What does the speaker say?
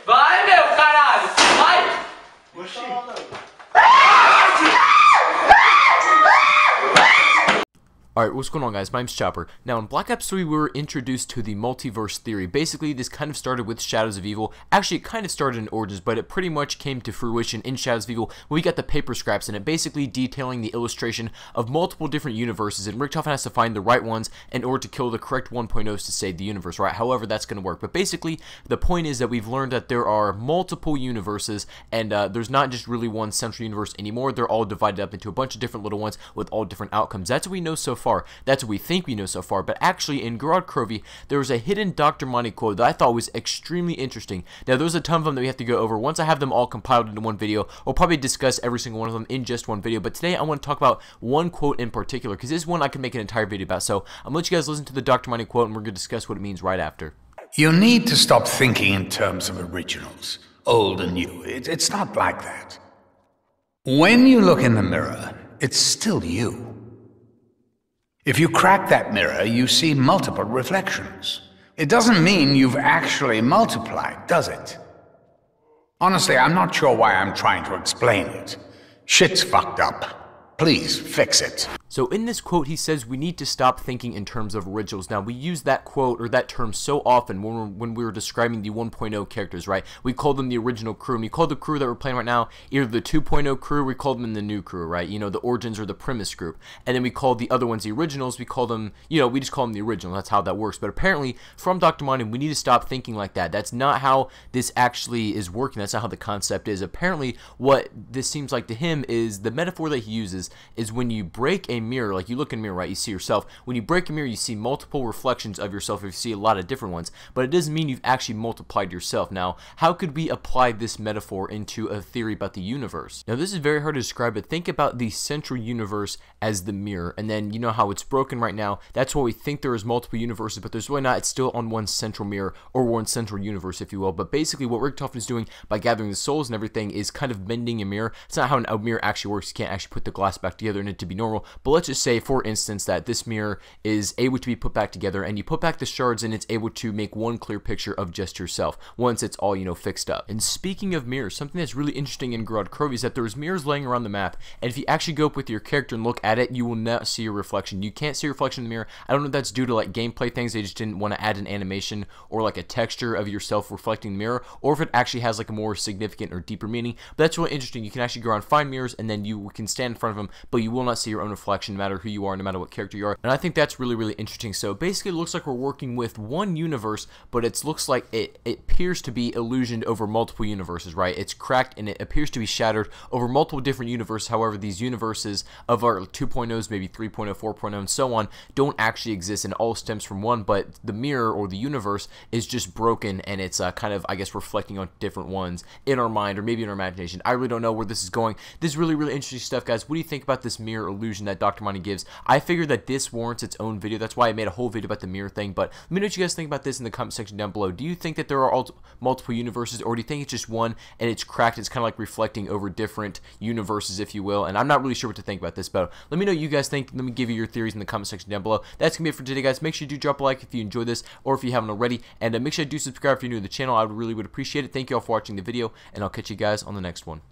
Vai, meu caralho! Vai! Oxi. Alright, what's going on, guys? My name's Chopper. Now, in Black Ops 3, we were introduced to the multiverse theory. Basically, this kind of started with Shadows of Evil. Actually, it kind of started in Origins, but it pretty much came to fruition in Shadows of Evil when we got the paper scraps in it, basically detailing the illustration of multiple different universes, and Richtofen has to find the right ones in order to kill the correct 1.0s to save the universe, right? However, that's going to work. But basically, the point is that we've learned that there are multiple universes, and there's not just really one central universe anymore. They're all divided up into a bunch of different little ones with all different outcomes. That's what we know so far. That's what we think we know so far. But actually, in Gorod Krovi, there was a hidden Dr Monty quote that I thought was extremely interesting. Now, there's a ton of them that we have to go over. Once I have them all compiled into one video, we'll probably discuss every single one of them in just one video. But today, I want to talk about one quote in particular, because this is one I can make an entire video about. So I'm going to let you guys listen to the Dr Monty quote, and we're going to discuss what it means right after. You need to stop thinking in terms of originals, old and new. It's not like that. When you look in the mirror, it's still you. If you crack that mirror, you see multiple reflections. It doesn't mean you've actually multiplied, does it? Honestly, I'm not sure why I'm trying to explain it. Shit's fucked up. Please, fix it. So in this quote, he says we need to stop thinking in terms of originals. Now, we use that quote or that term so often when we were describing the 1.0 characters, right? We call them the original crew, and we call the crew that we're playing right now either the 2.0 crew, we call them the new crew, right? You know, the Origins or the Primis group. And then we call the other ones the originals. We call them, you know, we just call them the original. That's how that works. But apparently, from Dr. Monty, we need to stop thinking like that. That's not how this actually is working. That's not how the concept is. Apparently, what this seems like to him is the metaphor that he uses is when you break a mirror, like you look in a mirror, right, you see yourself. When you break a mirror, you see multiple reflections of yourself. You see a lot of different ones, but it doesn't mean you've actually multiplied yourself. Now, how could we apply this metaphor into a theory about the universe? Now, this is very hard to describe, but think about the central universe as the mirror, and then you know how it's broken right now. That's why we think there is multiple universes, but there's really not. It's still on one central mirror, or one central universe, if you will. But basically, what Richtofen is doing by gathering the souls and everything is kind of bending a mirror. It's not how a mirror actually works. You can't actually put the glass back together and it to be normal, but let's just say, for instance, that this mirror is able to be put back together, and you put back the shards, and it's able to make one clear picture of just yourself once it's all, you know, fixed up. And speaking of mirrors, something that's really interesting in Gorod Krovi is that there's mirrors laying around the map, and if you actually go up with your character and look at it, you will not see your reflection. You can't see your reflection in the mirror. I don't know if that's due to like gameplay things, they just didn't want to add an animation or like a texture of yourself reflecting the mirror, or if it actually has like a more significant or deeper meaning. But that's really interesting. You can actually go around, find mirrors, and then you can stand in front of them, but you will not see your own reflection no matter who you are, no matter what character you are. And I think that's really, really interesting. So basically, it looks like we're working with one universe, but it looks like it appears to be illusioned over multiple universes, right? It's cracked and it appears to be shattered over multiple different universes. However, these universes of our 2.0s, maybe 3.0, 4.0, and so on, don't actually exist, and all stems from one, but the mirror or the universe is just broken, and it's kind of, I guess, reflecting on different ones in our mind or maybe in our imagination. I really don't know where this is going. This is really, really interesting stuff, guys. What do you think about this mirror illusion that Dr. Monty gives? I figured that this warrants its own video. That's why I made a whole video about the mirror thing. But let me know what you guys think about this in the comment section down below. Do you think that there are multiple universes, or do you think it's just one and it's cracked? It's kind of like reflecting over different universes, if you will. And I'm not really sure what to think about this, but let me know what you guys think. Let me give you your theories in the comment section down below. That's gonna be it for today, guys. Make sure you do drop a like if you enjoyed this, or if you haven't already, and make sure you do subscribe if you're new to the channel. I would really appreciate it. Thank you all for watching the video, and I'll catch you guys on the next one.